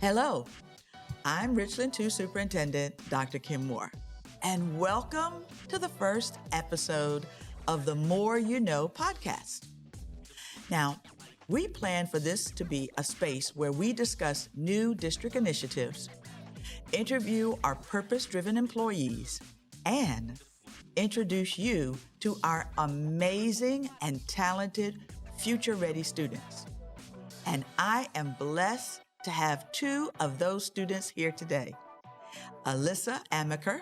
Hello, I'm Richland 2 Superintendent Dr. Kim Moore, and welcome to the first episode of the More You Know podcast. Now, we plan for this to be a space where we discuss new district initiatives, interview our purpose-driven employees, and introduce you to our amazing and talented future-ready students. And I am blessed to have two of those students here today. Alyssa Amaker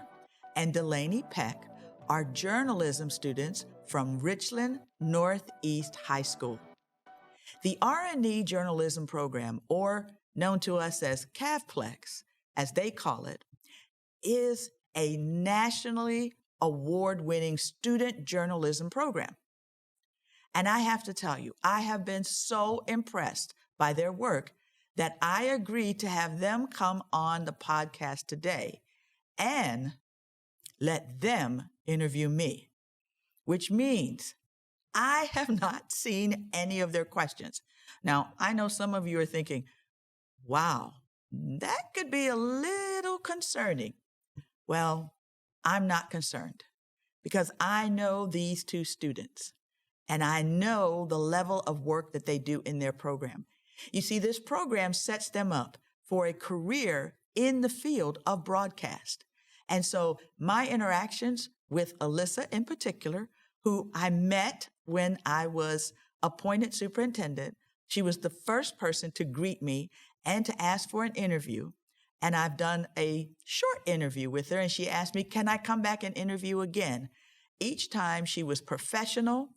and Delaney Peck are journalism students from Richland Northeast High School. The R&E journalism program, or known to us as CAVPLEX, as they call it, is a nationally award-winning student journalism program. And I have to tell you, I have been so impressed by their work that I agreed to have them come on the podcast today and let them interview me, which means I have not seen any of their questions. Now, I know some of you are thinking, wow, that could be a little concerning. Well, I'm not concerned because I know these two students and I know the level of work that they do in their program. You see, this program sets them up for a career in the field of broadcast. And so my interactions with Alyssa in particular, who I met when I was appointed superintendent, she was the first person to greet me and to ask for an interview. And I've done a short interview with her, and she asked me, can I come back and interview again? Each time she was professional,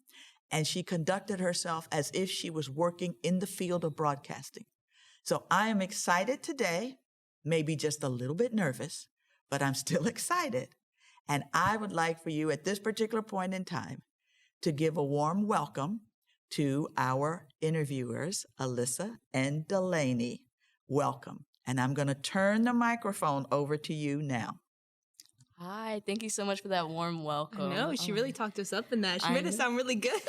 and she conducted herself as if she was working in the field of broadcasting. So I am excited today, maybe just a little bit nervous, but I'm still excited. And I would like for you at this particular point in time to give a warm welcome to our interviewers, Alyssa and Delaney. Welcome. And I'm going to turn the microphone over to you now. Hi, thank you so much for that warm welcome. I know, she really talked us up in that. She made it sound really good.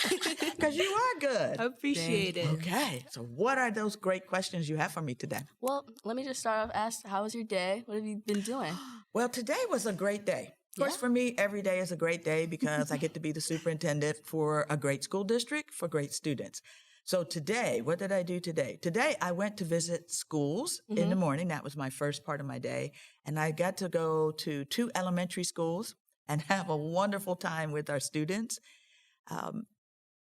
Because you are good. I appreciate it. Okay, so what are those great questions you have for me today? Well, let me just start off, ask, how was your day? What have you been doing? Well, today was a great day. Of course, for me, every day is a great day because I get to be the superintendent for a great school district for great students. So today, what did I do today? Today, I went to visit schools in the morning. That was my first part of my day. And I got to go to 2 elementary schools and have a wonderful time with our students. And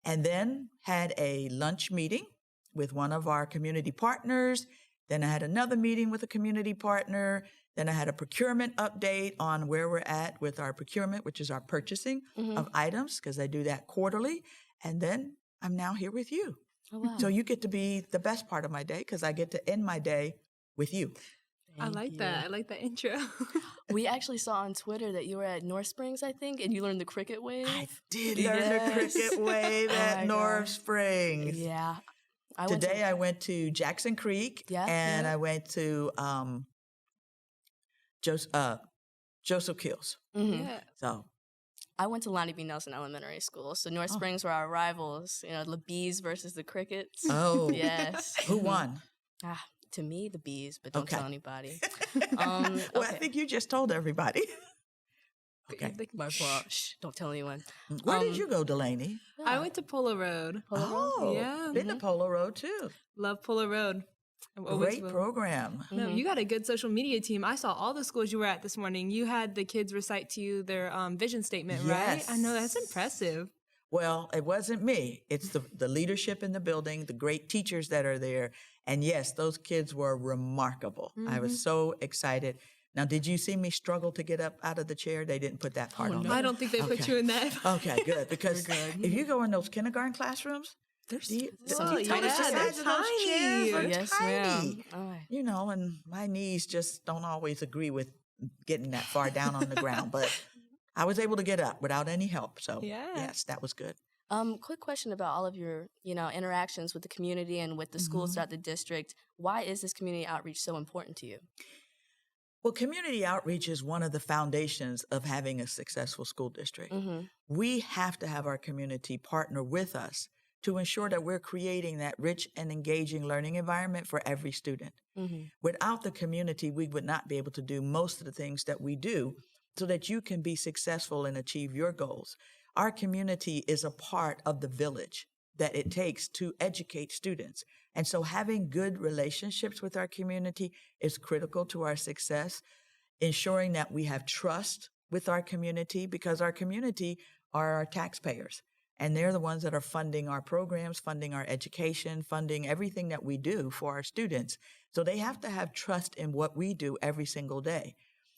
then had a lunch meeting with one of our community partners. Then I had another meeting with a community partner. Then I had a procurement update on where we're at with our procurement, which is our purchasing of items, because I do that quarterly. And then I'm now here with you. Oh, wow. So you get to be the best part of my day because I get to end my day with you. I like that. I like that intro. We actually saw on Twitter that you were at North Springs, I think, and you learned the cricket wave. I did learn the cricket wave at North Springs. Yeah. Today I went to Jackson Creek and I went to Joseph Kills. Yeah. So I went to Lonnie B. Nelson Elementary School. So North Springs were our rivals, the bees versus the crickets. Oh. Yes. Who won? To me, the bees, but don't tell anybody. Well, I think you just told everybody. Okay. Shh, don't tell anyone. Where did you go, Delaney? I went to Polo Road. Oh, Yeah. been to Polo Road too. Love Polo Road. Great program. No, you got a good social media team. I saw all the schools you were at this morning. You had the kids recite to you their vision statement, right? I know, that's impressive. Well, it wasn't me. It's the leadership in the building, the great teachers that are there. And yes, those kids were remarkable. I was so excited. Now, did you see me struggle to get up out of the chair? They didn't put that part on there. I don't think they put you in that. Okay, good. Because if you go in those kindergarten classrooms, they're tiny. the size of those chairs are Yes, tiny. ma'am. And my knees just don't always agree with getting that far down on the ground. But I was able to get up without any help. So yes, that was good. Quick question about all of your, interactions with the community and with the schools throughout the district. Why is this community outreach so important to you? Well, community outreach is one of the foundations of having a successful school district. We have to have our community partner with us to ensure that we're creating that rich and engaging learning environment for every student. Without the community, we would not be able to do most of the things that we do so that you can be successful and achieve your goals. Our community is a part of the village that it takes to educate students. And so having good relationships with our community is critical to our success, ensuring that we have trust with our community, because our community are our taxpayers. And they're the ones that are funding our programs, funding our education, funding everything that we do for our students. So they have to have trust in what we do every single day.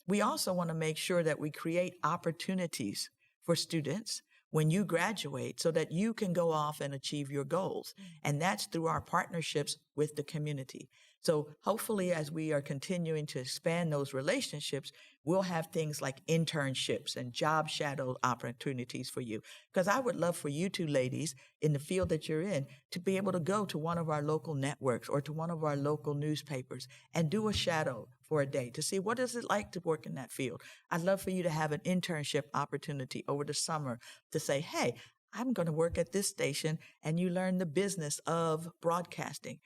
We also want to make sure that we create opportunities for students when you graduate so that you can go off and achieve your goals. And that's through our partnerships with the community. So hopefully, as we are continuing to expand those relationships, we'll have things like internships and job shadow opportunities for you. Because I would love for you two ladies in the field that you're in to be able to go to one of our local networks or to one of our local newspapers and do a shadow for a day to see what is it like to work in that field. I'd love for you to have an internship opportunity over the summer to say, hey, I'm going to work at this station, and you learn the business of broadcasting.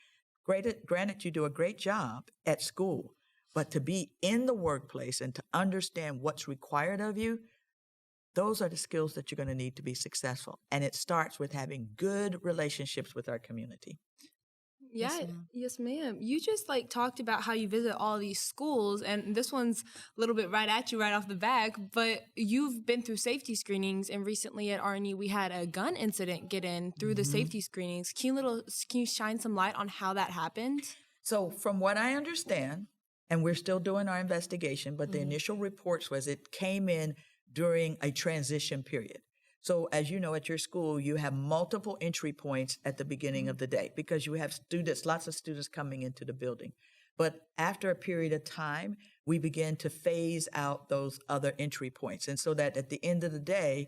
Granted, you do a great job at school, but to be in the workplace and to understand what's required of you, those are the skills that you're going to need to be successful. And it starts with having good relationships with our community. Yeah, yes, ma'am. You just talked about how you visit all these schools, and this one's a little bit right at you right off the back, but you've been through safety screenings, and recently at RNE we had a gun incident get in through the safety screenings. Can you shine some light on how that happened? So from what I understand, and we're still doing our investigation, but the initial reports was it came in during a transition period. So as you know, at your school, you have multiple entry points at the beginning of the day because you have students, lots of students coming into the building. But after a period of time, we begin to phase out those other entry points. And so that at the end of the day,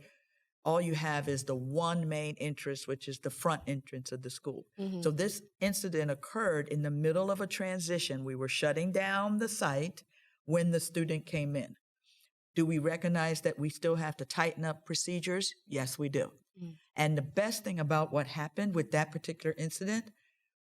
all you have is the one main entrance, which is the front entrance of the school. So this incident occurred in the middle of a transition. We were shutting down the site when the student came in. Do we recognize that we still have to tighten up procedures? Yes, we do. And the best thing about what happened with that particular incident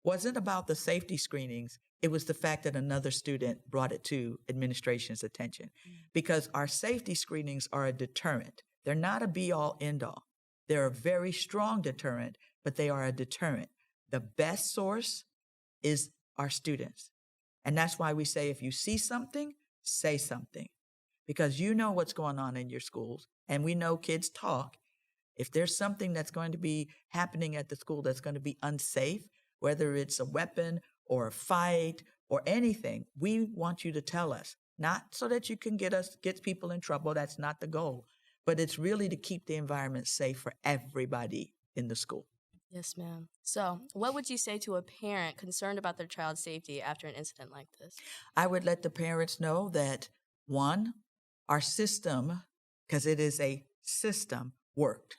wasn't about the safety screenings. It was the fact that another student brought it to administration's attention. Because our safety screenings are a deterrent. They're not a be-all, end-all. They're a very strong deterrent, but they are a deterrent. The best source is our students. And that's why we say if you see something, say something. Because you know what's going on in your schools, and we know kids talk. If there's something that's going to be happening at the school that's going to be unsafe, whether it's a weapon or a fight or anything, we want you to tell us. Not so that you can get people in trouble. That's not the goal. But it's really to keep the environment safe for everybody in the school. Yes, ma'am. So what would you say to a parent concerned about their child's safety after an incident like this? I would let the parents know that, one, our system, because it is a system, worked.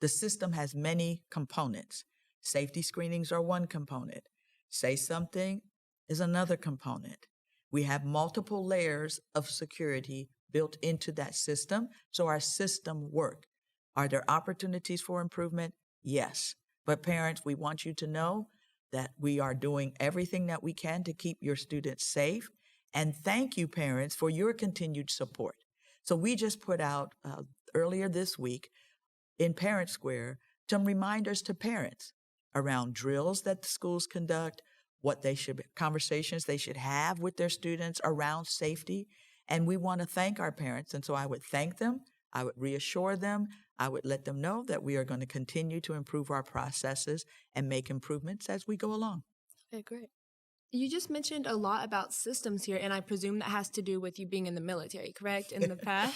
The system has many components. Safety screenings are one component. Say something is another component. We have multiple layers of security built into that system, so our system worked. Are there opportunities for improvement? Yes. But parents, we want you to know that we are doing everything that we can to keep your students safe. And thank you, parents, for your continued support. So we just put out earlier this week in Parent Square some reminders to parents around drills that the schools conduct, conversations they should have with their students around safety. And we want to thank our parents. And so I would thank them. I would reassure them. I would let them know that we are going to continue to improve our processes and make improvements as we go along. Okay, great. You just mentioned a lot about systems here, and I presume that has to do with you being in the military, correct? In the past?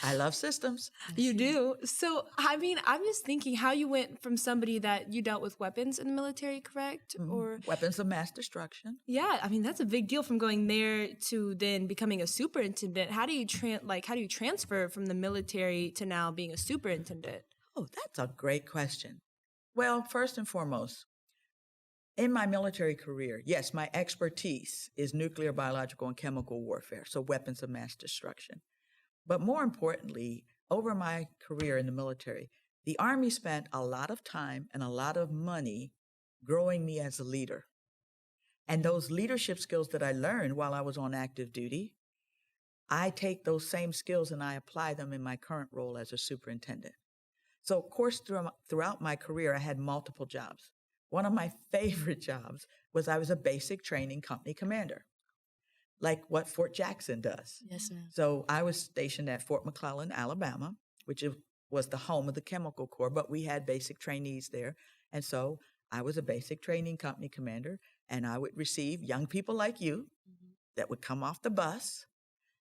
I love systems. You do. So, I'm just thinking how you went from somebody that you dealt with weapons in the military, correct? Or weapons of mass destruction. Yeah, that's a big deal from going there to then becoming a superintendent. How do you transfer from the military to now being a superintendent? Oh, that's a great question. Well, first and foremost, in my military career, yes, my expertise is nuclear, biological, and chemical warfare, so weapons of mass destruction. But more importantly, over my career in the military, the Army spent a lot of time and a lot of money growing me as a leader. And those leadership skills that I learned while I was on active duty, I take those same skills and I apply them in my current role as a superintendent. So, of course, throughout my career, I had multiple jobs. One of my favorite jobs was I was a basic training company commander, like what Fort Jackson does. Yes, ma'am. So I was stationed at Fort McClellan, Alabama, which was the home of the Chemical Corps, but we had basic trainees there. And so I was a basic training company commander, and I would receive young people like you that would come off the bus,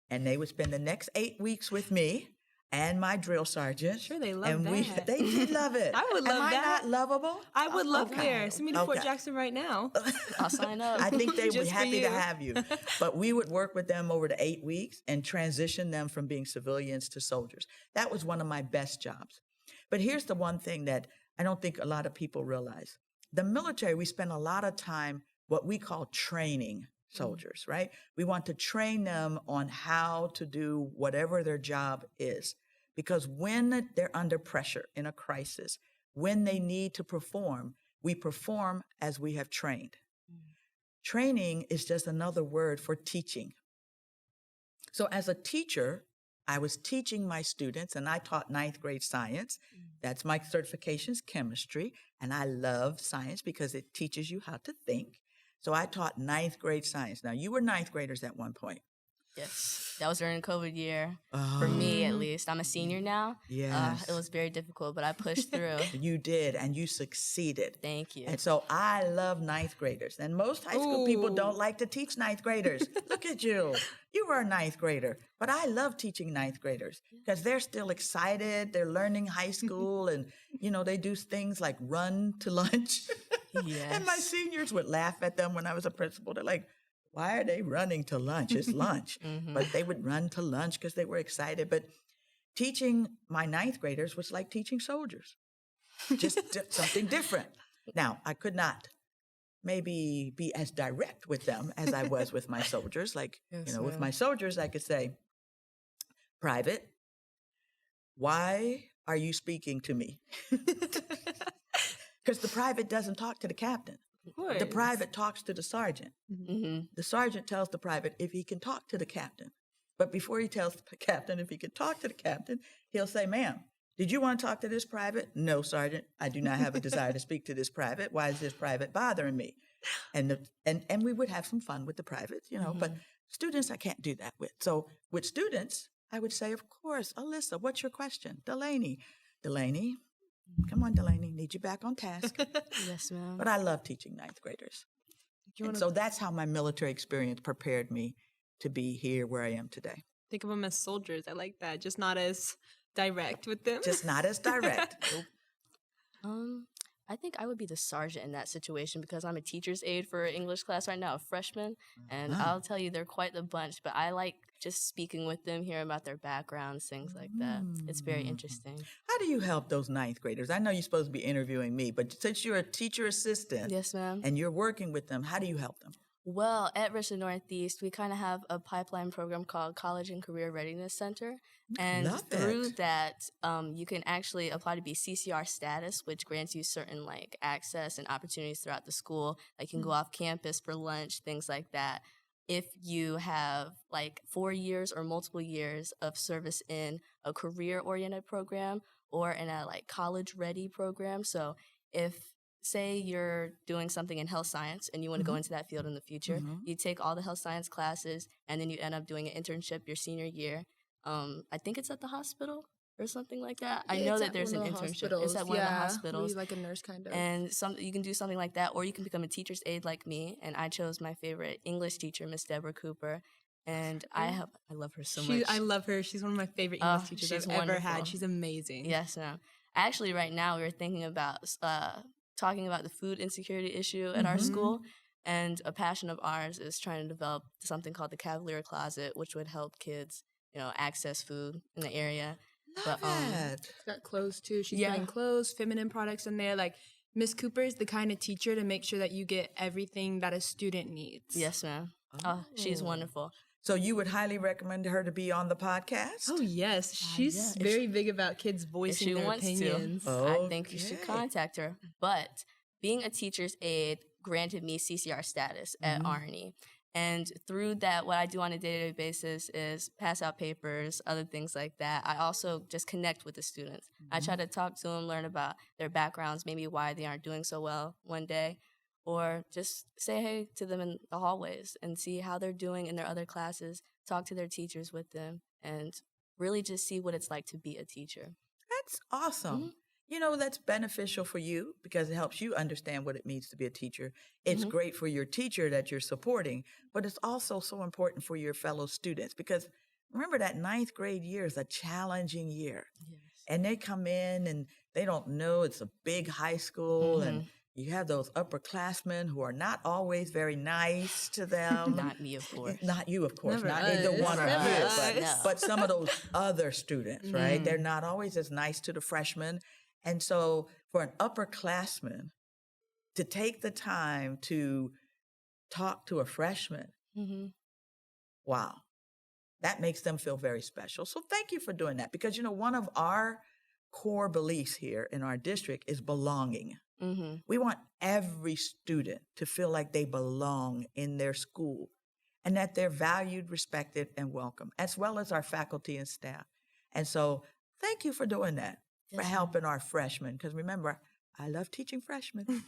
and they would spend the next 8 weeks with me and my drill sergeant. Sure, they love that. They did love it. I would love Am I that. not lovable? I would love Okay. there. Send me to Fort Jackson right now. I'll sign up. I think they would be Just for happy to you. have you. But we would work with them over the 8 weeks and transition them from being civilians to soldiers. That was one of my best jobs. But here's the one thing that I don't think a lot of people realize. The military, we spend a lot of time what we call training soldiers, right? We want to train them on how to do whatever their job is. Because when they're under pressure in a crisis, when they need to perform, we perform as we have trained. Training is just another word for teaching. So as a teacher, I was teaching my students, and I taught 9th grade science. That's my certification's chemistry, and I love science because it teaches you how to think. So I taught 9th grade science. Now, you were 9th graders at one point. Yes, that was during the COVID year, for me at least. I'm a senior now. Yes. It was very difficult, but I pushed through. You did, and you succeeded. Thank you. And so I love 9th graders. And most high school people Ooh. don't like to teach 9th graders. Look at you. You were a 9th grader. But I love teaching 9th graders because they're still excited. They're learning high school and, they do things like run to lunch. Yes. And my seniors would laugh at them when I was a principal. They're like, why are they running to lunch? It's lunch. But they would run to lunch because they were excited. But teaching my 9th graders was like teaching soldiers, just something different. Now, I could not maybe be as direct with them as I was with my soldiers. Like, with my soldiers, I could say, Private, why are you speaking to me? Because the private doesn't talk to the captain. The private talks to the sergeant. The sergeant tells the private if he can talk to the captain. But before he tells the captain if he can talk to the captain, he'll say, ma'am, did you want to talk to this private? No, sergeant, I do not have a desire to speak to this private. Why is this private bothering me? And we would have some fun with the privates, but students I can't do that with. So with students, I would say, of course, Alyssa, what's your question? Delaney, come on, Delaney, need you back on task. Yes, ma'am. But I love teaching 9th graders. And so that's how my military experience prepared me to be here where I am today. Think of them as soldiers. I like that. Just not as direct with them. Just not as direct. I think I would be the sergeant in that situation because I'm a teacher's aide for an English class right now, a freshman, and I'll tell you they're quite the bunch, but I like just speaking with them, hearing about their backgrounds, things like that. It's very interesting. How do you help those 9th graders? I know you're supposed to be interviewing me, but since you're a teacher assistant Yes, ma'am. and you're working with them, how do you help them? Well, at Richland Northeast, we kind of have a pipeline program called College and Career Readiness Center. And Love through it. that, you can actually apply to be CCR status, which grants you certain access and opportunities throughout the school. Like you can go off campus for lunch, things like that. If you have 4 years or multiple years of service in a career-oriented program or in a college-ready program. So if say you're doing something in health science and you want to go into that field in the future, you take all the health science classes and then you end up doing an internship your senior year. I think it's at the hospital or something like that. I know that there's an internship. It's at one of the hospitals. Like a nurse kind of. And you can do something like that, or you can become a teacher's aide like me. And I chose my favorite English teacher, Miss Deborah Cooper. And I love her so much. I love her. She's one of my favorite English teachers I've ever had. She's amazing. Yes, ma'am. Actually, right now we're thinking about talking about the food insecurity issue at our school. And a passion of ours is trying to develop something called the Cavalier Closet, which would help kids, access food in the area. Love it. She's got clothes too. She's putting clothes, feminine products in there. Miss Cooper is the kind of teacher to make sure that you get everything that a student needs. Yes, ma'am. Oh, she's wonderful. So you would highly recommend her to be on the podcast? Oh yes, she's yeah. very big about kids voicing their opinions. I think you should contact her. But being a teacher's aide granted me CCR status at Arnie. And through that, what I do on a day-to-day basis is pass out papers, other things like that. I also just connect with the students. I try to talk to them, learn about their backgrounds, maybe why they aren't doing so well one day, or just say hey to them in the hallways and see how they're doing in their other classes, talk to their teachers with them, and really just see what it's like to be a teacher. That's awesome. You know, that's beneficial for you because it helps you understand what it means to be a teacher. It's great for your teacher that you're supporting, but it's also so important for your fellow students because remember that 9th grade year is a challenging year. Yes. And they come in and they don't know it's a big high school and you have those upperclassmen who are not always very nice to them. Not me, of course. Not you, of course. Never Not us. either one of Never you. us. But some of those other students, right? They're not always as nice to the freshmen. And so for an upperclassman to take the time to talk to a freshman, wow, that makes them feel very special. So thank you for doing that because, you know, one of our core beliefs here in our district is belonging. We want every student to feel like they belong in their school and that they're valued, respected, and welcome, as well as our faculty and staff. And so thank you for doing that, for helping our freshmen. Because remember, I love teaching freshmen.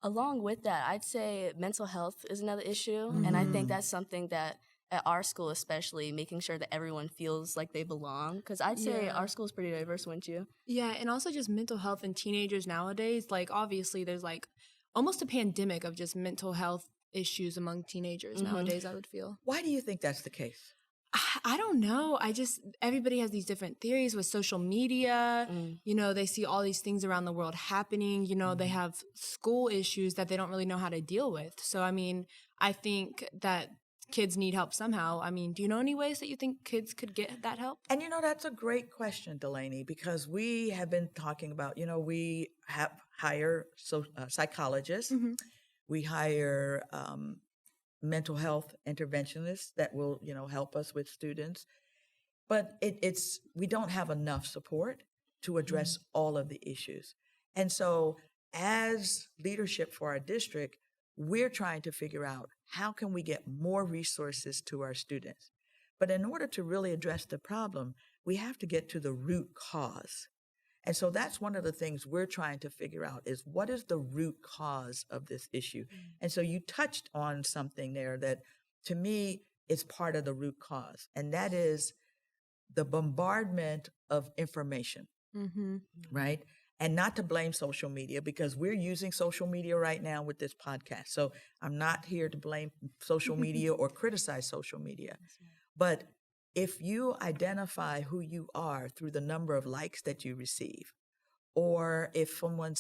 Along with that, I'd say mental health is another issue. And I think that's something that at our school especially, making sure that everyone feels like they belong. Because I'd say our school is pretty diverse, wouldn't you? Yeah, and also just mental health in teenagers nowadays. Like, obviously, there's like almost a pandemic of just mental health issues among teenagers nowadays, I would feel. Why do you think that's the case? I don't know. Everybody has these different theories with social media. You know, they see all these things around the world happening. You know, they have school issues that they don't really know how to deal with. So, I mean, I think that kids need help somehow. I mean, do you know any ways that you think kids could get that help? And, you know, that's a great question, Delaney, because we have been talking about, you know, we hire psychologists. We hire mental health interventionists that will, you know, help us with students. But we don't have enough support to address all of the issues. And so as leadership for our district, we're trying to figure out how can we get more resources to our students. But in order to really address the problem, we have to get to the root cause. And so that's one of the things we're trying to figure out is what is the root cause of this issue? And so you touched on something there that to me is part of the root cause. And that is the bombardment of information, right? And not to blame social media because we're using social media right now with this podcast. So I'm not here to blame social media or criticize social media. But if you identify who you are through the number of likes that you receive, or if someone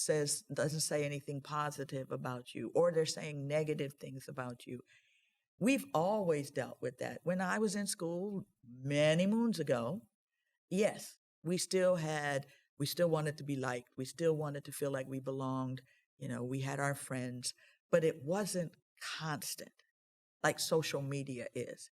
doesn't say anything positive about you, or they're saying negative things about you, we've always dealt with that. When I was in school many moons ago, yes, we still wanted to be liked. We still wanted to feel like we belonged. You know, we had our friends, but it wasn't constant like social media is.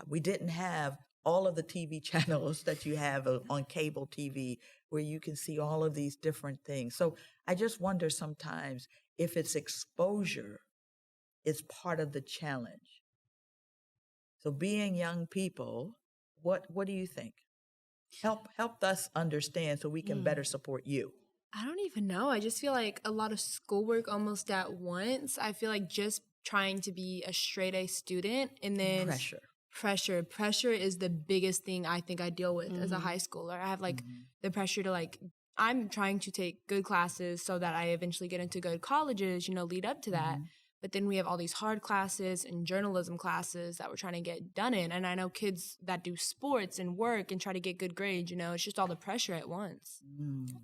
We didn't have all of the TV channels that you have on cable TV where you can see all of these different things. So I just wonder sometimes if it's exposure is part of the challenge. So being young people, what do you think? Help us understand so we can better support you. I don't even know. I just feel like a lot of schoolwork almost at once. I feel like just trying to be a straight A student and then Pressure is the biggest thing I think I deal with as a high schooler. I have like the pressure to I'm trying to take good classes so that I eventually get into good colleges, you know, lead up to that. But then we have all these hard classes and journalism classes that we're trying to get done in. And I know kids that do sports and work and try to get good grades, you know, it's just all the pressure at once.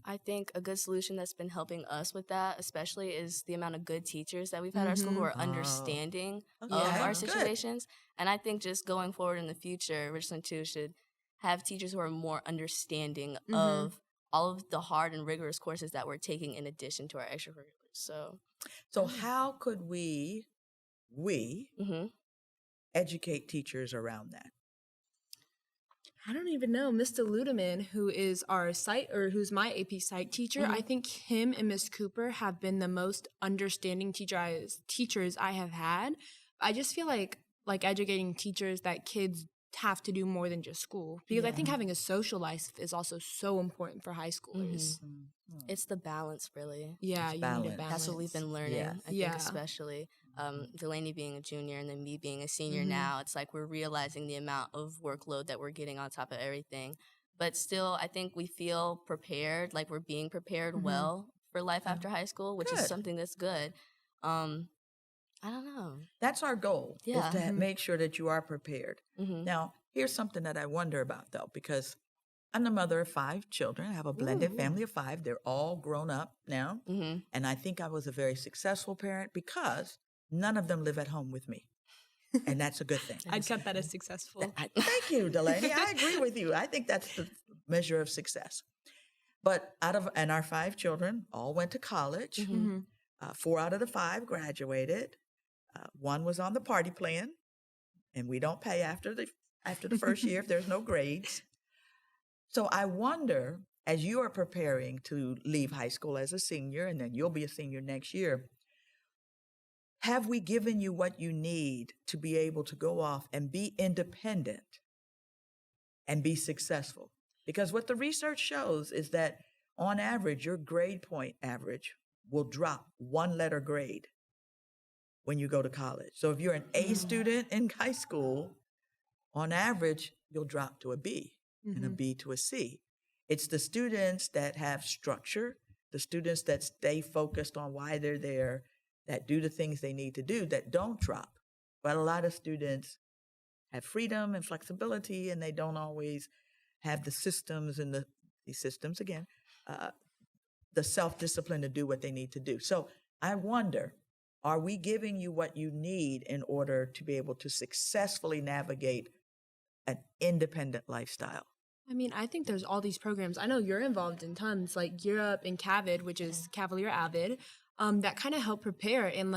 I think a good solution that's been helping us with that, especially, is the amount of good teachers that we've had at our school who are understanding of our situations. And I think just going forward in the future, Richland 2 should have teachers who are more understanding of all of the hard and rigorous courses that we're taking in addition to our extracurriculars. So how could we educate teachers around that? I don't even know. Mr. Ludeman, who is our who's my AP psych teacher, I think him and Miss Cooper have been the most understanding teachers I have had. I just feel like educating teachers that kids have to do more than just school, because I think having a social life is also so important for high schoolers. It's the balance, really. Yeah, you need a balance. That's what we've been learning, I think, especially. Delaney being a junior and then me being a senior now, it's like we're realizing the amount of workload that we're getting on top of everything. But still, I think we feel prepared, like we're being prepared well for life after high school, which is something that's good. I don't know. That's our goal, is to make sure that you are prepared. Now, here's something that I wonder about, though, because I'm the mother of 5 children. I have a blended family of 5. They're all grown up now. And I think I was a very successful parent because none of them live at home with me. And that's a good thing. I'd cut that as successful. Thank you, Delaney. I agree with you. I think that's the measure of success. But and our 5 children all went to college. 4 out of the 5 graduated. 1 was on the party plan, and we don't pay after the first year if there's no grades. So I wonder, as you are preparing to leave high school as a senior, and then you'll be a senior next year, have we given you what you need to be able to go off and be independent and be successful? Because what the research shows is that on average, your grade point average will drop 1 letter grade when you go to college. So if you're an A student in high school, on average, you'll drop to a B and a B to a C. It's the students that have structure, the students that stay focused on why they're there, that do the things they need to do, that don't drop. But a lot of students have freedom and flexibility, and they don't always have the systems and the self-discipline to do what they need to do. So I wonder, are we giving you what you need in order to be able to successfully navigate an independent lifestyle? I mean, I think there's all these programs. I know you're involved in tons, like Gear Up and CAVID, which is Cavalier Avid, that kind of help prepare. And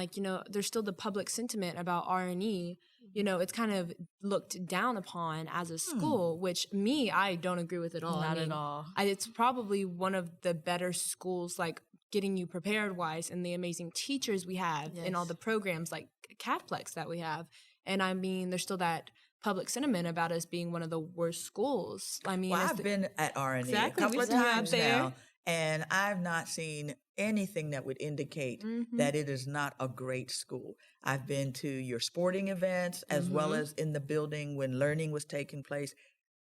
there's still the public sentiment about R&E. It's kind of looked down upon as a school, which I don't agree with at all. Not at all. It's probably one of the better schools, like getting you prepared wise, and the amazing teachers we have and all the programs like CAVPLEX that we have. And I mean, there's still that public sentiment about us being one of the worst schools. I mean, I've been at R&E a couple of times now, and I've not seen anything that would indicate that it is not a great school. I've been to your sporting events as well as in the building when learning was taking place.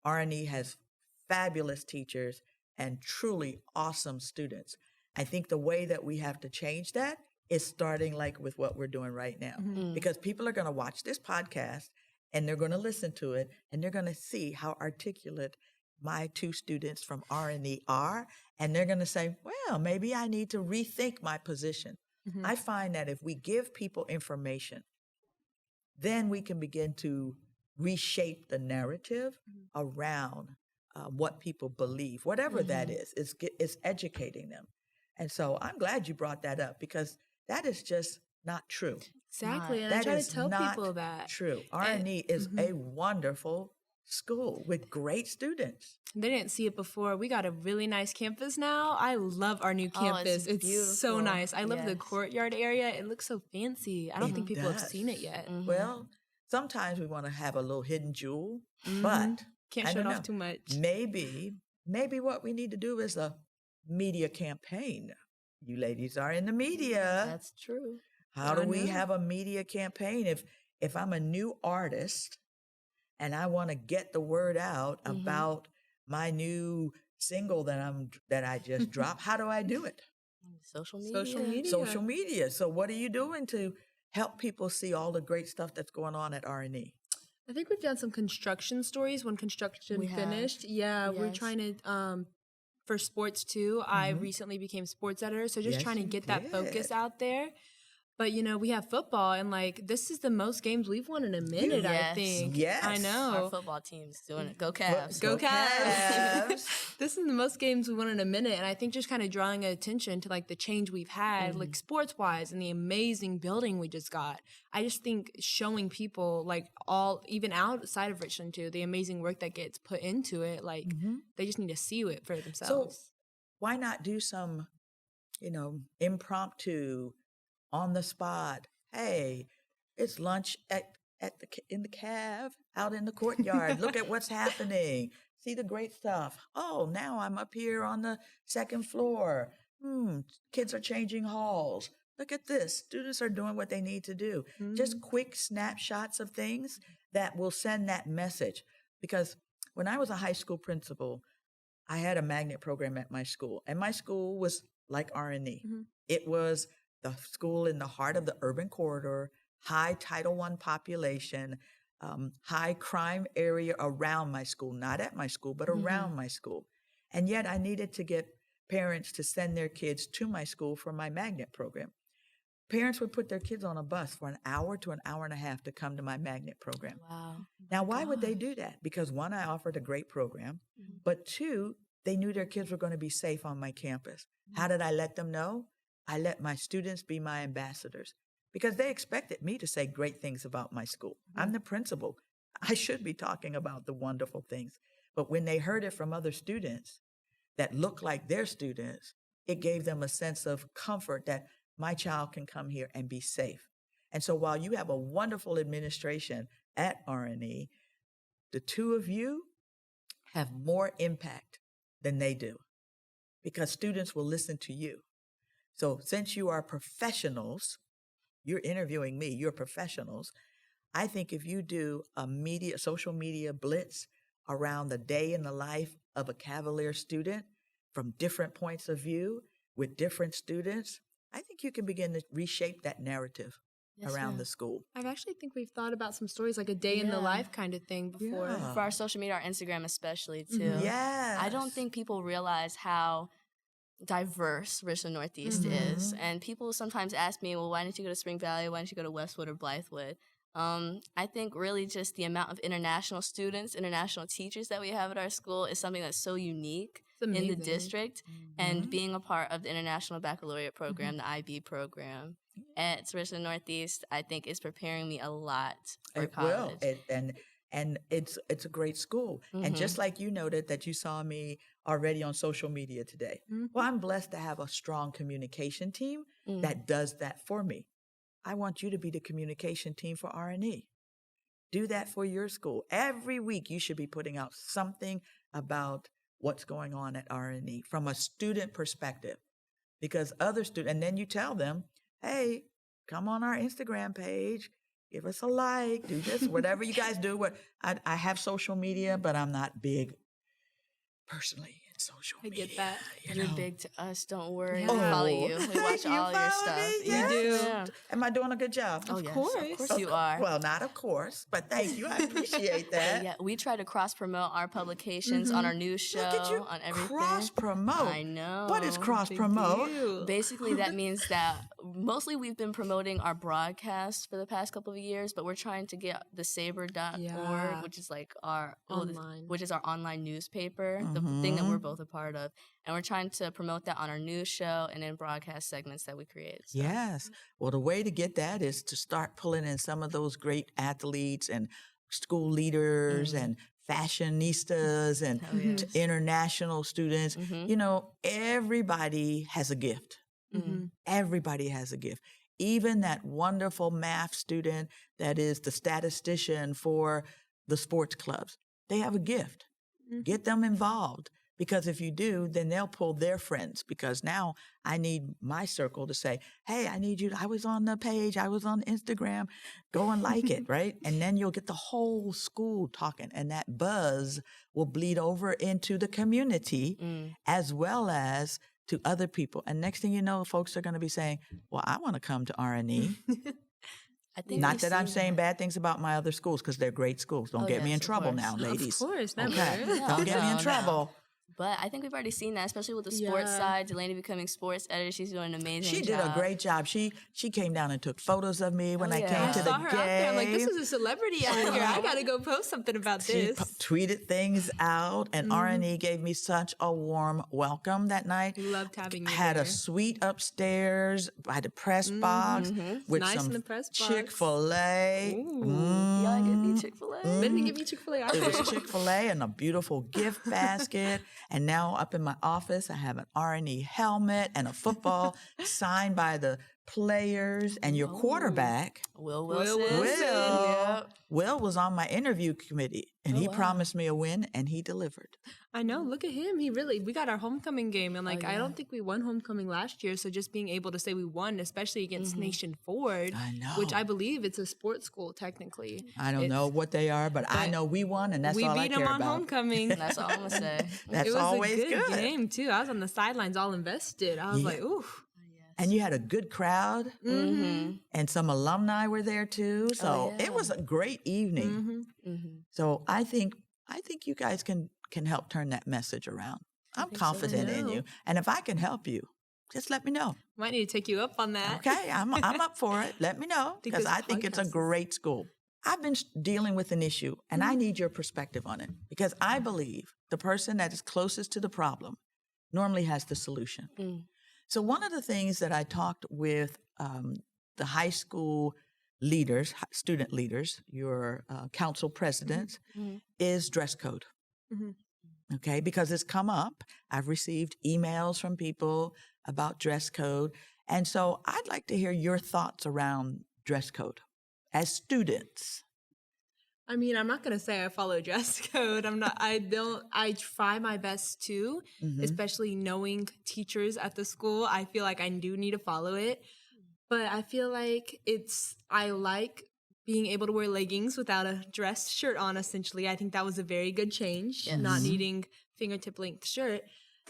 R&E has fabulous teachers and truly awesome students. I think the way that we have to change that is starting with what we're doing right now, because people are going to watch this podcast and they're going to listen to it and they're going to see how articulate my 2 students from R&E are, and they're going to say, well, maybe I need to rethink my position. I find that if we give people information, then we can begin to reshape the narrative around what people believe, whatever that is. It's educating them. And so I'm glad you brought that up, because that is just not true. Exactly. And I try to tell people that. True. R&E is a wonderful school with great students. They didn't see it before. We got a really nice campus now. I love our new campus. It's beautiful. So nice. I love the courtyard area. It looks so fancy. I don't think people have seen it yet. Well, sometimes we want to have a little hidden jewel, but can't show it off too much. Maybe what we need to do is a media campaign. You ladies are in the media. That's true. How do we have a media campaign? If I'm a new artist and I want to get the word out about my new single that I just dropped, how do I do it? Social media. Social media. So what are you doing to help people see all the great stuff that's going on at R&E? I think we've done some construction stories when construction finished. Yeah, we're trying to for sports too. I recently became sports editor, so just trying to get that focus out there. But, we have football, and, this is the most games we've won in a minute, I think. Yes. I know. Our football team's doing it. Go Cavs. Go Cavs. This is the most games we won in a minute, and I think just kind of drawing attention to, the change we've had, sports-wise, and the amazing building we just got. I just think showing people, even outside of Richland, too, the amazing work that gets put into it, they just need to see it for themselves. So why not do some, impromptu, on the spot? Hey, it's lunch in the cave out in the courtyard. Look at what's happening. See the great stuff. Oh, now I'm up here on the second floor. Kids are changing halls. Look at this. Students are doing what they need to do. Just quick snapshots of things that will send that message. Because when I was a high school principal, I had a magnet program at my school, and my school was like R&E. It was the school in the heart of the urban corridor, high Title I population, high crime area around my school, not at my school, but around my school. And yet I needed to get parents to send their kids to my school for my magnet program. Parents would put their kids on a bus for an hour to an hour and a half to come to my magnet program. Wow. Now, why would they do that? Because one, I offered a great program, but two, they knew their kids were going to be safe on my campus. How did I let them know? I let my students be my ambassadors because they expected me to say great things about my school. I'm the principal. I should be talking about the wonderful things. But when they heard it from other students that looked like their students, it gave them a sense of comfort that my child can come here and be safe. And so while you have a wonderful administration at R&E, the two of you have more impact than they do because students will listen to you. So since you are professionals, you're interviewing me, you're professionals. I think if you do a social media blitz around the day in the life of a Cavalier student from different points of view with different students, I think you can begin to reshape that narrative around the school. I actually think we've thought about some stories like a day in the life kind of thing before. Yeah. For our social media, our Instagram especially, too. Yes. I don't think people realize how diverse Richland Northeast is. And people sometimes ask me, well, why didn't you go to Spring Valley? Why didn't you go to Westwood or Blythewood? I think really just the amount of international students, international teachers that we have at our school is something that's so unique in the district. And being a part of the International Baccalaureate program, the IB program at Richland Northeast, I think is preparing me a lot for college. Will. And it's a great school. And just like you noted that you saw me already on social media today. Well, I'm blessed to have a strong communication team that does that for me. I want you to be the communication team for R&E. Do that for your school. Every week you should be putting out something about what's going on at R&E from a student perspective. Because other students, and then you tell them, hey, come on our Instagram page, give us a like, do this, whatever you guys do. I have social media, but I'm not big personally in social media. I get that. You're big to us, don't worry. Yeah. We follow you. We watch all your stuff. Me? You do. Yeah. Am I doing a good job? Oh, Of yes, course. Of course you are. Well, not of course, but thank you. I appreciate that. Yeah, we try to cross-promote our publications on our news show, Look at you, on everything. cross-promote. I know. What is cross-promote? Basically, that means that mostly we've been promoting our broadcast for the past couple of years, but we're trying to get the saber.org, Yeah. which is like our Online. which is our online newspaper, the thing that we're both a part of. And we're trying to promote that on our news show and in broadcast segments that we create. So. Yes. Well, the way to get that is to start pulling in some of those great athletes and school leaders and fashionistas and international students. You know, everybody has a gift. Everybody has a gift. Even that wonderful math student that is the statistician for the sports clubs, they have a gift. Get them involved. Because if you do, then they'll pull their friends. Because now I need my circle to say, hey, I need you. I was on the page. I was on Instagram. Go and like it, right? And then you'll get the whole school talking. And that buzz will bleed over into the community as well as to other people. And next thing you know, folks are going to be saying, well, I want to come to R&E. I think Not that I'm saying bad things about my other schools because they're great schools. Don't get me in trouble now, ladies. Of course. Never. Okay. Don't get me in trouble. But I think we've already seen that, especially with the sports side. Delaney becoming sports editor. She's doing an amazing job. She did a great job. She came down and took photos of me when I came to the game. I saw her out there. I'm like, this is a celebrity out here. I got to go post something about this. She tweeted things out, and R&E gave me such a warm welcome that night. Loved having you Had there. a suite upstairs by the press box with Nice some in the press box. Chick-fil-A. Y'all give me Chick-fil-A? They didn't give you Chick-fil-A. It was Chick-fil-A and a beautiful gift basket. And now up in my office, I have an R&E helmet and a football signed by the players and your quarterback. Will Wilson. Will was on my interview committee, and he promised me a win, and he delivered. I know. Look at him. We got our homecoming game, and I don't think we won homecoming last year. So just being able to say we won, especially against Nation Ford, I know. which I believe it's a sports school technically. I don't know what they are, but I know we won, and that's all I care about. We beat them on homecoming. That's all I'm gonna say. That's it was always a good good. game too. I was on the sidelines, all invested. I was like, ooh. And you had a good crowd, and some alumni were there too. So it was a great evening. So I think you guys can help turn that message around. I'm confident in you, and if I can help you, just let me know. Might need to take you up on that. Okay, I'm up for it. Let me know because I think it's a great school. I've been dealing with an issue, and I need your perspective on it because I believe the person that is closest to the problem normally has the solution. So one of the things that I talked with the high school leaders, student leaders, your council presidents, is dress code. Okay, because it's come up. I've received emails from people about dress code. And so I'd like to hear your thoughts around dress code as students. I mean, I'm not going to say I follow dress code. I try my best to, especially knowing teachers at the school. I feel like I do need to follow it. But I feel like I like being able to wear leggings without a dress shirt on, essentially. I think that was a very good change, not needing fingertip length shirt.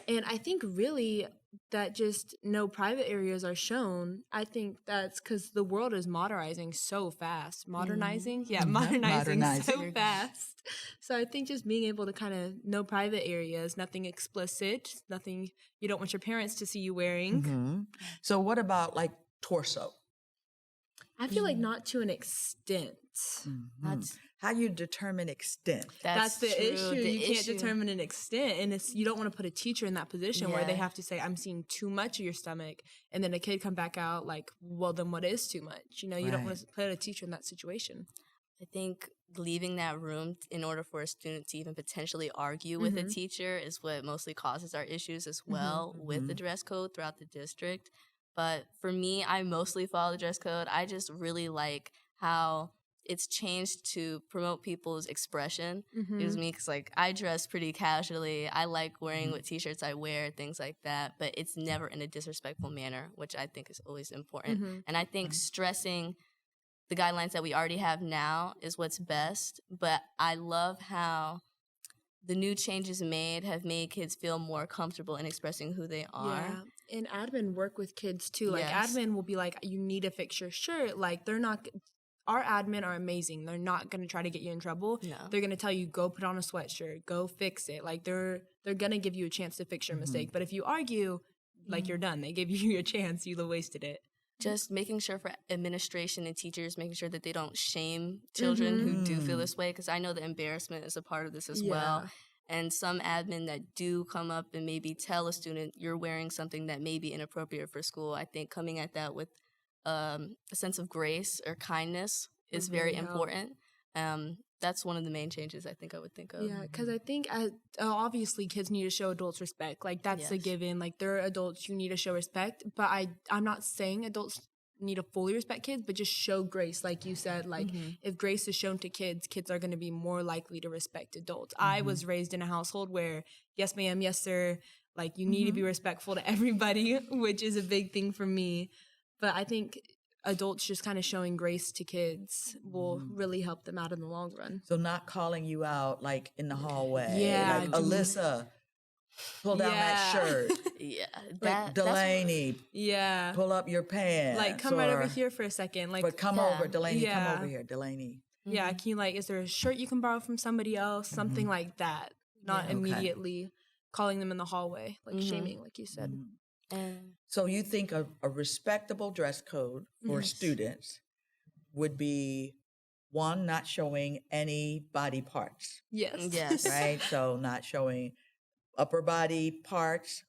And I think really that just no private areas are shown. I think that's because the world is modernizing so fast. Modernizing so fast. So I think just being able to kind of no private areas, nothing explicit, nothing you don't want your parents to see you wearing. So what about like torso? I feel like not to an extent. That's How do you determine extent? That's the true. issue. You can't issue. determine an extent, and you don't want to put a teacher in that position where they have to say, "I'm seeing too much of your stomach," and then a kid come back out like, "Well, then what is too much?" You don't want to put a teacher in that situation. I think leaving that room in order for a student to even potentially argue with a teacher is what mostly causes our issues as well with the dress code throughout the district. But for me, I mostly follow the dress code. I just really like how it's changed to promote people's expression. It was me because I dress pretty casually. I like wearing what t-shirts I wear, things like that. But it's never in a disrespectful manner, which I think is always important. And I think stressing the guidelines that we already have now is what's best. But I love how the new changes made have made kids feel more comfortable in expressing who they are. Yeah. And admin work with kids too. Like admin will be like, you need to fix your shirt. Like our admin are amazing. They're not going to try to get you in trouble. No. They're going to tell you, go put on a sweatshirt, go fix it. Like they're going to give you a chance to fix your mistake. But if you argue, like you're done. They give you a chance, you wasted it. Just making sure for administration and teachers, making sure that they don't shame children who do feel this way. Because I know the embarrassment is a part of this as well. And some admin that do come up and maybe tell a student you're wearing something that may be inappropriate for school, I think coming at that with a sense of grace or kindness is very important. That's one of the main changes I think I would think of. Yeah, because I think obviously kids need to show adults respect. Like that's a given. Like they're adults, you need to show respect. But I'm not saying adults need to fully respect kids, but just show grace. Like you said, like if grace is shown to kids, kids are going to be more likely to respect adults. I was raised in a household where yes ma'am, yes sir, like you need to be respectful to everybody, which is a big thing for me. But I think adults just kind of showing grace to kids will really help them out in the long run. So not calling you out like in the hallway. Yeah. Like Alyssa, pull down that shirt. Like Delaney, pull up your pants. Like come right over here for a second. Like but come over, Delaney, come over here, Delaney. Yeah, can you is there a shirt you can borrow from somebody else? Something like that. Not immediately calling them in the hallway, like shaming, like you said. And So you think a respectable dress code for students would be, one, not showing any body parts, Yes. right? So not showing upper body parts,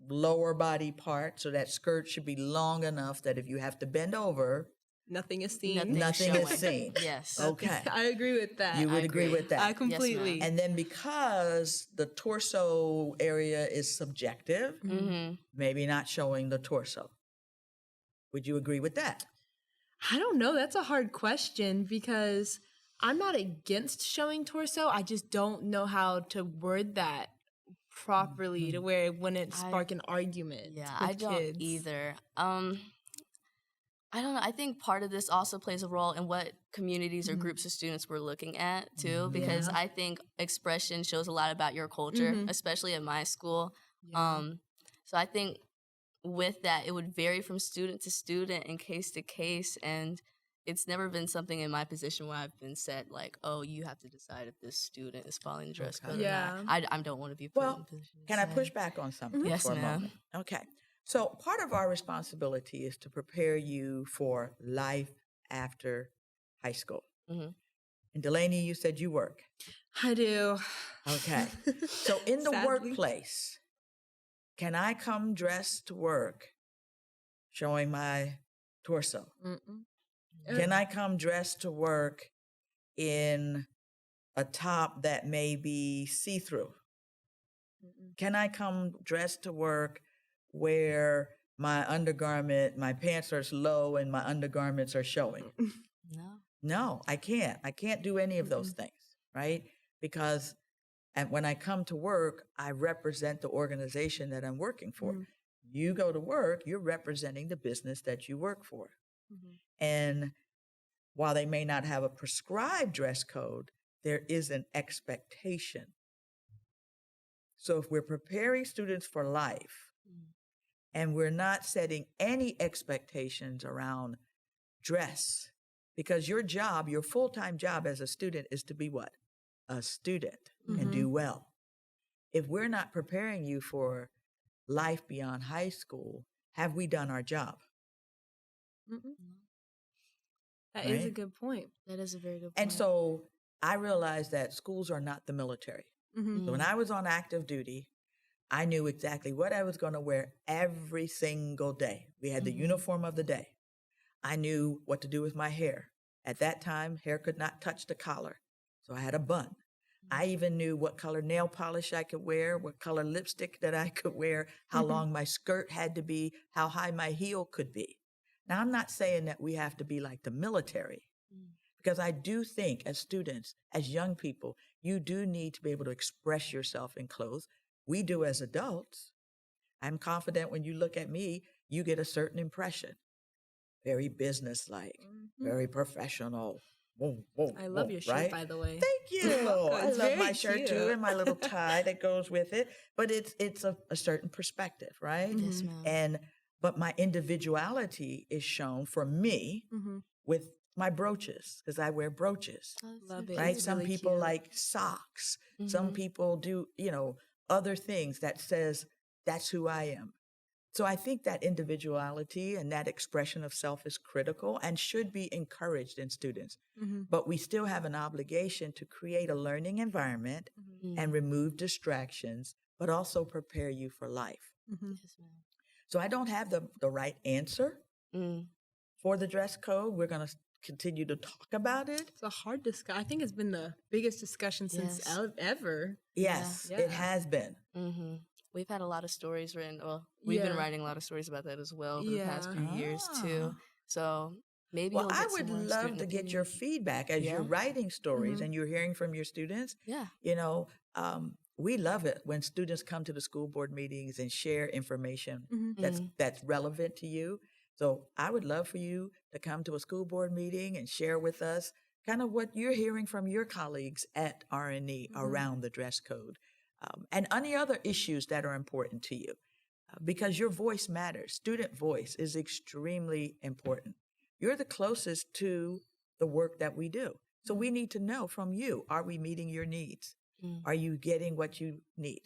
lower body parts. So that skirt should be long enough that if you have to bend over, Nothing is seen. nothing is seen. Yes. Okay. I agree with that. You would agree with that. I completely. ma'am. And then because the torso area is subjective, maybe not showing the torso. Would you agree with that? I don't know. That's a hard question because I'm not against showing torso. I just don't know how to word that properly to where it wouldn't spark an argument. Yeah, with I don't kids. either. I don't know. I think part of this also plays a role in what communities or groups of students we're looking at too, because I think expression shows a lot about your culture, especially at my school. So I think with that, it would vary from student to student and case to case, and it's never been something in my position where I've been said like, "Oh, you have to decide if this student is following the dress code or not." I don't want to be put in a position. Can I push back on something Yes, for a ma'am. moment? Okay. So part of our responsibility is to prepare you for life after high school. And Delaney, you said you work. I do. Okay. So in the Sadly. workplace, can I come dressed to work showing my torso? Can I come dressed to work in a top that may be see-through? Can I come dressed to work where my undergarment, my pants are low and my undergarments are showing? No, I can't. I can't do any of those things, right? Because when I come to work, I represent the organization that I'm working for. You go to work, you're representing the business that you work for. And while they may not have a prescribed dress code, there is an expectation. So if we're preparing students for life and we're not setting any expectations around dress, because your job, your full-time job as a student is to be what? A student and do well. If we're not preparing you for life beyond high school, have we done our job? That is a Right? good point. That is a very good point. And so I realized that schools are not the military. So when I was on active duty, I knew exactly what I was going to wear every single day. We had the uniform of the day. I knew what to do with my hair. At that time, hair could not touch the collar. So I had a bun. I even knew what color nail polish I could wear, what color lipstick that I could wear, how long my skirt had to be, how high my heel could be. Now, I'm not saying that we have to be like the military, because I do think as students, as young people, you do need to be able to express yourself in clothes. We do as adults. I'm confident when you look at me, you get a certain impression. Very businesslike, very professional. Boom, boom, I love boom, your shirt, right? by the way. Thank you. I It's love very my shirt too, cute. and my little tie that goes with it. But it's a certain perspective, right? Yes, ma'am. And but my individuality is shown for me with my brooches, because I wear brooches, Love it. right? It's Some really people cute. like socks. Some people do, other things that says that's who I am. So I think that individuality and that expression of self is critical and should be encouraged in students. But we still have an obligation to create a learning environment and remove distractions, but also prepare you for life. Yes, ma'am. So I don't have the right answer for the dress code. We're going to continue to talk about it. It's a hard discussion. I think it's been the biggest discussion since Yes. ever. Yes, Yeah. it has been. We've had a lot of stories written. Well, we've been Yeah. writing a lot of stories about that as well over the past Yeah. few years too. So maybe Well, you'll I get some would more love student to get your opinion. feedback as you're Yeah. writing stories and you're hearing from your students. Yeah. We love it when students come to the school board meetings and share information that's relevant to you. So I would love for you to come to a school board meeting and share with us kind of what you're hearing from your colleagues at RNE around the dress code and any other issues that are important to you. Because your voice matters. Student voice is extremely important. You're the closest to the work that we do. So we need to know from you, are we meeting your needs? Are you getting what you need?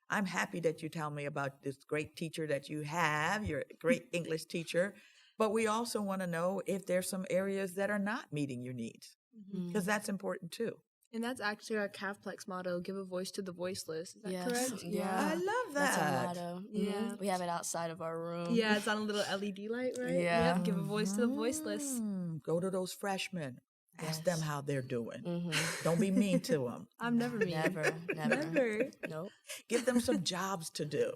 I'm happy that you tell me about this great teacher that you have. You're a great English teacher. But we also want to know if there's some areas that are not meeting your needs, because that's important too. And that's actually our CAVPLEX motto, give a voice to the voiceless. Is that correct? Yeah. I love that. That's our motto. Yeah. We have it outside of our room. Yeah, it's on a little LED light, right? Yeah. Yep, give a voice to the voiceless. Go to those freshmen. Ask them how they're doing. Mm-hmm. Don't be mean to them. I'm never mean. Never. Nope. Give them some jobs to do.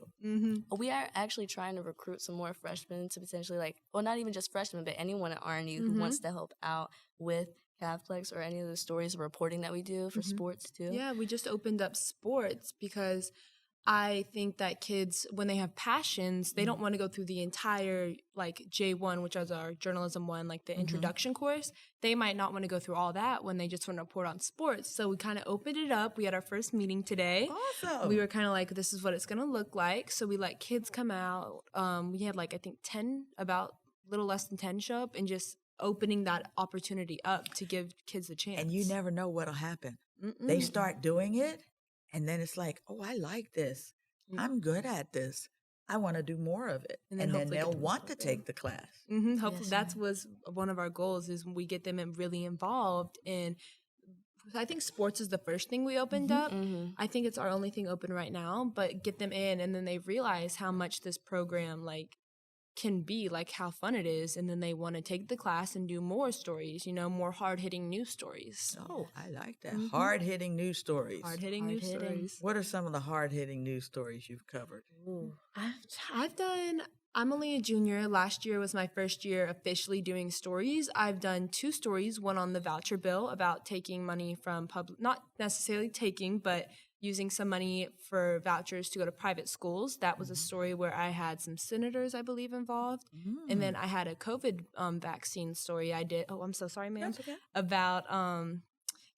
We are actually trying to recruit some more freshmen to potentially not even just freshmen, but anyone at RNU who wants to help out with CAVPLEX or any of the stories of reporting that we do for sports too. Yeah, we just opened up sports because I think that kids, when they have passions, they don't want to go through the entire J1, which is our journalism one, the introduction course. They might not want to go through all that when they just want to report on sports. So we kind of opened it up. We had our first meeting today. Awesome. We were kind of like, this is what it's going to look like. So we let kids come out. We had I think 10, about a little less than 10 show up, and just opening that opportunity up to give kids a chance. And you never know what'll happen. They start doing it, and then it's like, oh, I like this. I'm good at this. I want to do more of it. And then they'll want to take the class. Hopefully that was one of our goals, is we get them really involved in, I think sports is the first thing we opened up. I think it's our only thing open right now, but get them in, and then they realize how much this program can be, how fun it is, and then they want to take the class and do more stories, more hard-hitting news stories. Oh, I like that. Hard-hitting news stories. Hard-hitting news stories. What are some of the hard-hitting news stories you've covered? I'm only a junior. Last year was my first year officially doing stories. I've done 2 stories, one on the voucher bill about taking money from not necessarily taking, but using some money for vouchers to go to private schools. That was a story where I had some senators, I believe, involved. And then I had a COVID vaccine story I did. Oh, I'm so sorry, ma'am. That's okay. About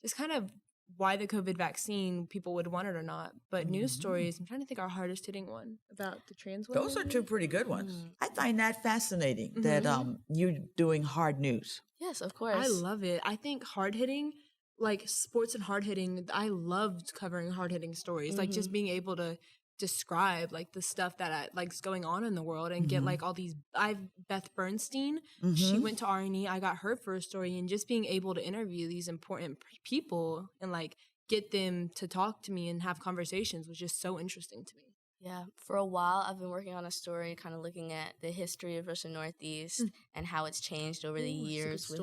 just kind of why the COVID vaccine, people would want it or not. But news stories, I'm trying to think our hardest hitting one about the trans women. Those are 2 pretty good ones. I find that fascinating that you're doing hard news. Yes, of course. I love it. I think hard hitting, sports and hard hitting, I loved covering hard hitting stories. Just being able to describe the stuff that is going on in the world, and get all these. Beth Bernstein, she went to RNE. I got her first story, and just being able to interview these important people and get them to talk to me and have conversations was just so interesting to me. Yeah, for a while I've been working on a story kind of looking at the history of Richland Northeast and how it's changed over the years with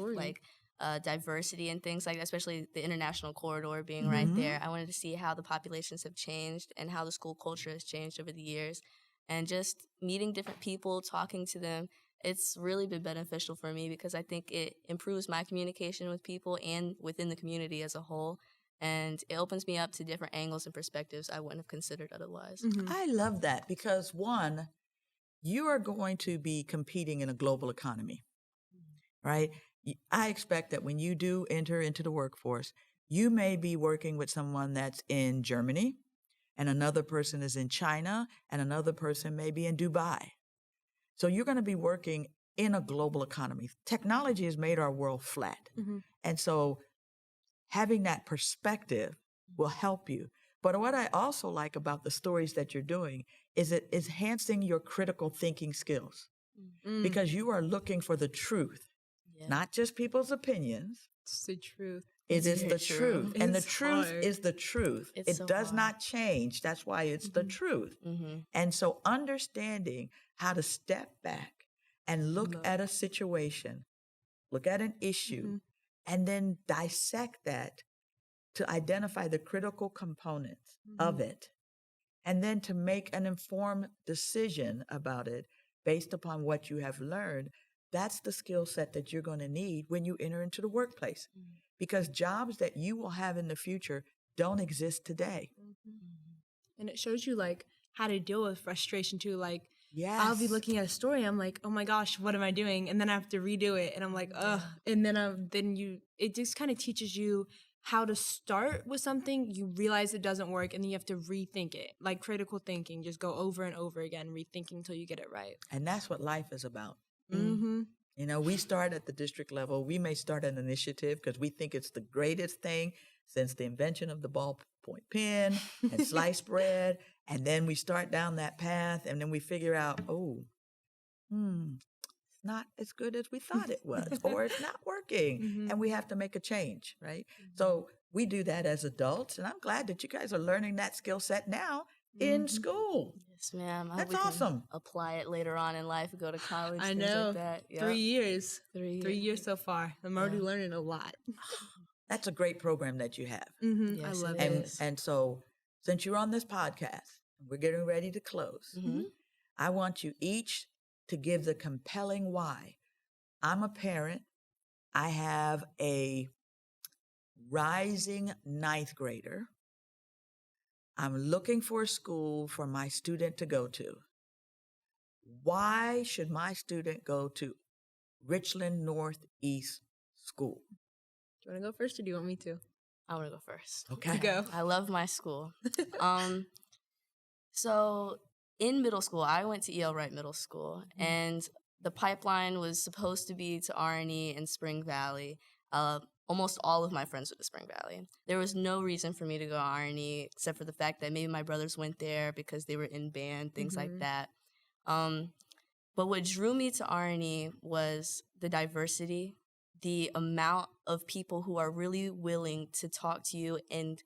diversity and things like that, especially the international corridor being right there. I wanted to see how the populations have changed and how the school culture has changed over the years. And just meeting different people, talking to them, it's really been beneficial for me because I think it improves my communication with people and within the community as a whole. And it opens me up to different angles and perspectives I wouldn't have considered otherwise. I love that because, one, you are going to be competing in a global economy, right? I expect that when you do enter into the workforce, you may be working with someone that's in Germany, and another person is in China, and another person may be in Dubai. So you're going to be working in a global economy. Technology has made our world flat. And so having that perspective will help you. But what I also like about the stories that you're doing is it is enhancing your critical thinking skills because you are looking for the truth, not just people's opinions. It's the truth. It is the truth. And the truth is the truth. It's it so does hard. not change. That's why it's the truth. And so understanding how to step back and look at a situation, look at an issue, and then dissect that to identify the critical components of it, and then to make an informed decision about it based upon what you have learned. That's the skill set that you're going to need when you enter into the workplace, because jobs that you will have in the future don't exist today. And it shows you how to deal with frustration too. Yes. I'll be looking at a story. I'm like, oh my gosh, what am I doing? And then I have to redo it. And I'm like, ugh. And then it just kind of teaches you how to start with something. You realize it doesn't work, and then you have to rethink it. Like critical thinking, just go over and over again, rethinking until you get it right. And that's what life is about. You know, we start at the district level. We may start an initiative because we think it's the greatest thing since the invention of the ballpoint pen and sliced bread. And then we start down that path and then we figure out, it's not as good as we thought it was, or it's not working. And we have to make a change, right? So we do that as adults. And I'm glad that you guys are learning that skill set now in school. Yes, ma'am. That's awesome. Apply it later on in life, go to college. I things know. Like that. Yep. 3 years. 3 years so far. I'm already learning a lot. That's a great program that you have. Yes, I love it. And so since you're on this podcast, we're getting ready to close. I want you each to give the compelling why. I'm a parent. I have a rising 9th grader. I'm looking for a school for my student to go to. Why should my student go to Richland Northeast School? Do you want to go first or do you want me to? I want to go first. Okay. You go. I love my school. So in middle school, I went to E.L. Wright Middle School, and the pipeline was supposed to be to Arnie and Spring Valley. Almost all of my friends went to Spring Valley. There was no reason for me to go to Arnie except for the fact that maybe my brothers went there because they were in band, things like that. But what drew me to Arnie was the diversity, the amount of people who are really willing to talk to you and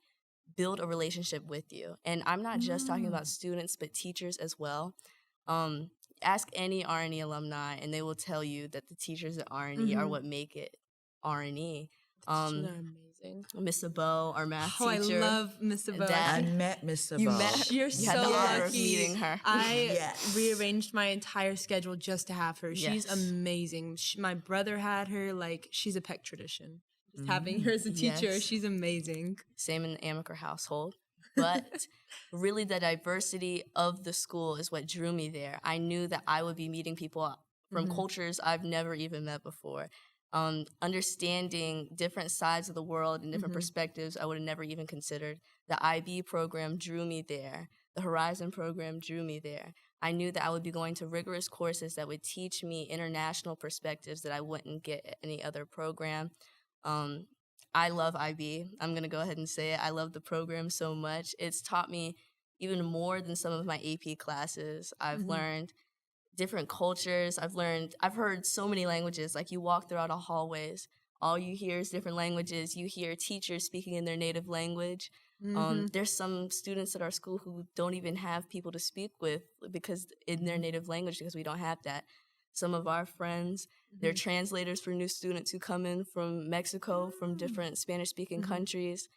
build a relationship with you. And I'm not just talking about students, but teachers as well. Ask any Arnie alumni, and they will tell you that the teachers at Arnie are what make it Arnie. Amazing. Miss Abo, our math teacher. I love Miss Abo. I met Miss Abo. You met her? You're so had the honor of lucky. meeting her. I rearranged my entire schedule just to have her. She's amazing. My brother had her. Like, she's a Peck tradition. Just having her as a teacher, she's amazing. Same in the Amaker household. But really the diversity of the school is what drew me there. I knew that I would be meeting people from cultures I've never even met before. Understanding different sides of the world and different perspectives I would have never even considered. The IB program drew me there. The Horizon program drew me there. I knew that I would be going to rigorous courses that would teach me international perspectives that I wouldn't get at any other program. I love IB. I'm going to go ahead and say it. I love the program so much. It's taught me even more than some of my AP classes. I've learned different cultures. I've heard so many languages. Like, you walk throughout all hallways, all you hear is different languages. You hear teachers speaking in their native language. There's some students at our school who don't even have people to speak with because in their native language, because we don't have that. Some of our friends, they're translators for new students who come in from Mexico, from different Spanish-speaking countries.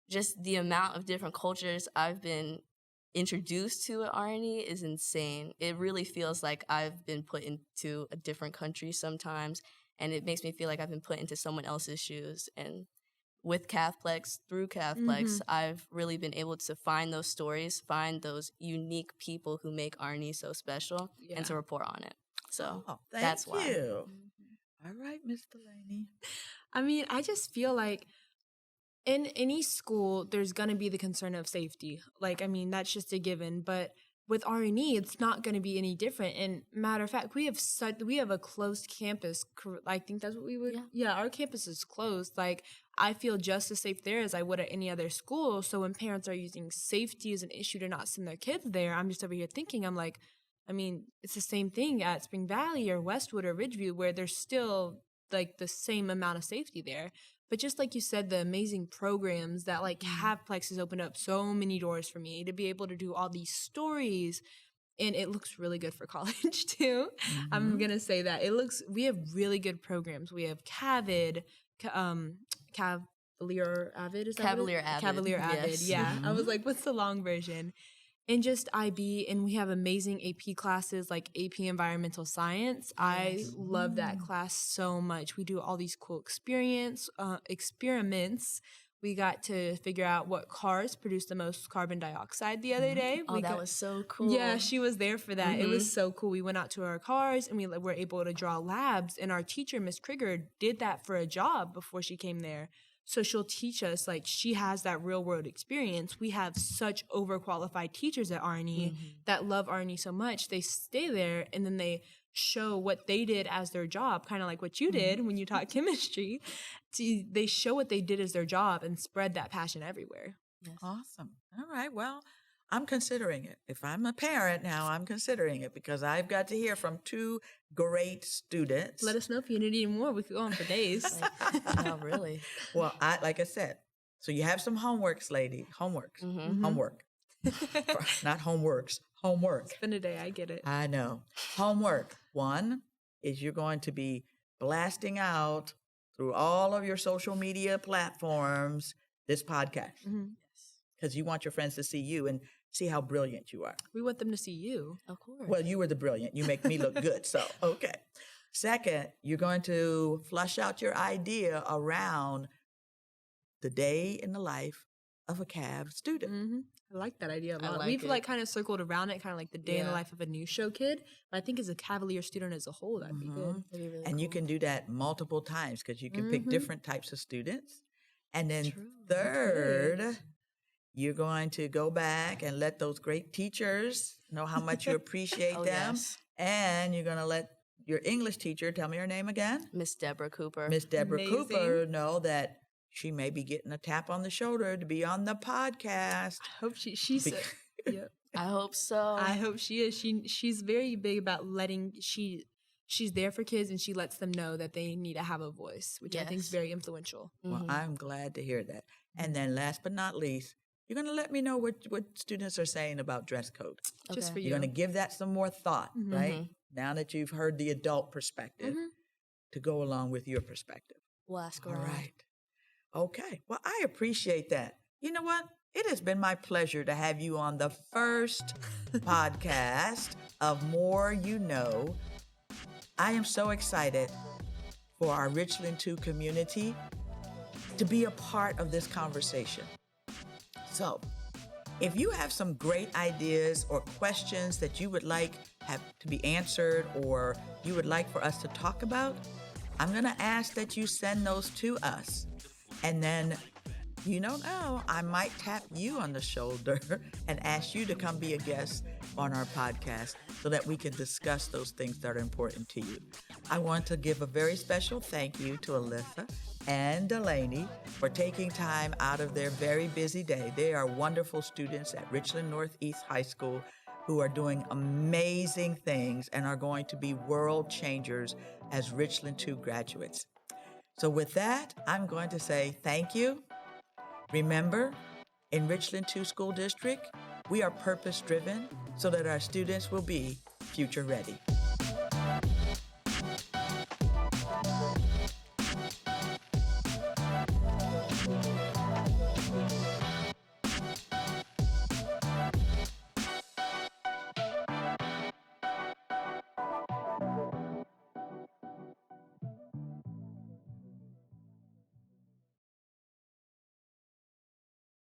Just the amount of different cultures I've been introduced to at Arnie is insane. It really feels like I've been put into a different country sometimes, and it makes me feel like I've been put into someone else's shoes. And with CAVPLEX, through CAVPLEX, I've really been able to find those stories, find those unique people who make Arnie so special, and to report on it. So that's why. Thank you. All right, Miss Delaney. I mean, I just feel like in any school, there's going to be the concern of safety. Like, I mean, that's just a given. But with R&E, it's not going to be any different. And matter of fact, we have a closed campus. I think that's what we would. Yeah, our campus is closed. Like, I feel just as safe there as I would at any other school. So when parents are using safety as an issue to not send their kids there, I'm just over here thinking, I'm like, I mean, it's the same thing at Spring Valley or Westwood or Ridgeview, where there's still like the same amount of safety there. But just like you said, the amazing programs that like CAVPLEX has opened up so many doors for me to be able to do all these stories. And it looks really good for college too. I'm going to say that. We have really good programs. We have Cavalier Avid. Is that Cavalier Avid. Cavalier Avid, yes. yeah. I was like, what's the long version? And just IB, and we have amazing AP classes like AP Environmental Science. I love that class so much. We do all these cool experiments. We got to figure out what cars produce the most carbon dioxide the other day. That was so cool. Yeah, she was there for that. It was so cool. We went out to our cars and we were able to draw labs. And our teacher, Miss Krieger, did that for a job before she came there. So she'll teach us, like, she has that real world experience. We have such overqualified teachers at Arnie that love Arnie so much. They stay there and then they show what they did as their job, kind of like what you did when you taught chemistry. They show what they did as their job and spread that passion everywhere. Yes. Awesome. All right. Well, I'm considering it. If I'm a parent now, I'm considering it because I've got to hear from 2 great students. Let us know if you need any more. We could go on for days. No, really. Well, like I said, so you have some homeworks, lady. Homeworks. Mm-hmm. Homework. Not homeworks. Homework. It's been a day. I get it. I know. Homework. 1 is you're going to be blasting out through all of your social media platforms this podcast because you want your friends to see you and see how brilliant you are. We want them to see you. Of course. Well, you were the brilliant. You make me look good. So, okay. Second, you're going to flush out your idea around the day in the life of a CAV student. Mm-hmm. I like that idea a lot. like We've it. kind of circled around it, kind of like the day in the life of a new show kid. But I think as a Cavalier student as a whole, that'd be good. That'd be really And you cool. can do that multiple times because you can pick different types of students. And then True. third, you're going to go back and let those great teachers know how much you appreciate Oh, them. yes. And you're going to let your English teacher, tell me her name again, Miss Deborah Cooper. Miss Deborah Amazing. Cooper, know that she may be getting a tap on the shoulder to be on the podcast. I hope she's yep. I hope so. I hope she is. She's very big about letting she's there for kids and she lets them know that they need to have a voice, which I think is Yes. very influential. Well, I'm glad to hear that. And then last but not least, you're going to let me know what students are saying about dress code. Just Okay. for you. You're going to give that some more thought, right? Now that you've heard the adult perspective to go along with your perspective. We'll ask All around. right. Okay. Well, I appreciate that. You know what? It has been my pleasure to have you on the first podcast of More You Know. I am so excited for our Richland 2 community to be a part of this conversation. So, if you have some great ideas or questions that you would like have to be answered or you would like for us to talk about, I'm going to ask that you send those to us. And then, you don't know, I might tap you on the shoulder and ask you to come be a guest on our podcast so that we can discuss those things that are important to you. I want to give a very special thank you to Alyssa and Delaney for taking time out of their very busy day. They are wonderful students at Richland Northeast High School who are doing amazing things and are going to be world changers as Richland 2 graduates. So with that, I'm going to say thank you. Remember, in Richland 2 School District, we are purpose-driven so that our students will be future ready.